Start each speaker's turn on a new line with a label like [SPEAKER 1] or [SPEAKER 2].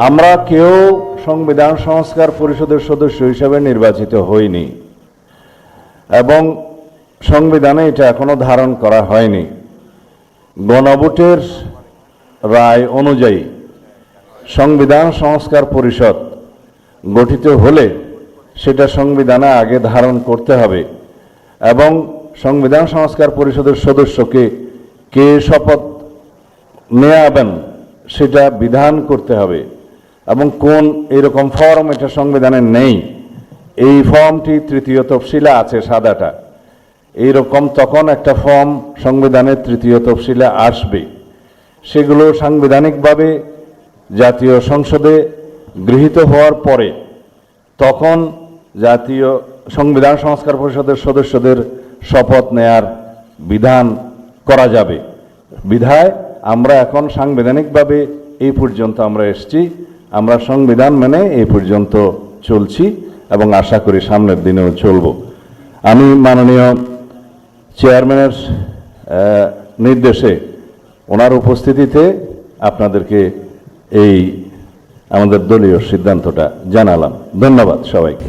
[SPEAKER 1] আমরা কেউ সংবিধান সংস্কার পরিষদের সদস্য হিসেবে নির্বাচিত হইনি এবং সংবিধানে এটা এখনো ধারণ করা হয়নি। গণভোটের রায় অনুযায়ী সংবিধান সংস্কার পরিষদ গঠিত হলে সেটা সংবিধানে আগে ধারণ করতে হবে এবং সংবিধান সংস্কার পরিষদের সদস্যকে কে শপথ নেওয়াবেন সেটা বিধান করতে হবে এবং কোন এরকম ফর্ম এটা সংবিধানে নেই। এই ফর্মটি তৃতীয় তফসিলে আছে, সাদাটা। এইরকম তখন একটা ফর্ম সংবিধানের তৃতীয় তফসিলে আসবে। সেগুলো সাংবিধানিকভাবে জাতীয় সংসদে গৃহীত হওয়ার পরে তখন জাতীয় সংবিধান সংস্কার পরিষদের সদস্যদের শপথ নেয়ার বিধান করা যাবে। বিধায় আমরা এখন সাংবিধানিকভাবে এই পর্যন্ত আমরা এসেছি, আমরা সংবিধান মেনে এই পর্যন্ত চলছি এবং আশা করি সামনের দিনেও চলব। আমি মাননীয় চেয়ারম্যানের নির্দেশে ওনার উপস্থিতিতে আপনাদেরকে এই আমাদের দলীয় সিদ্ধান্তটা জানালাম। ধন্যবাদ সবাইকে।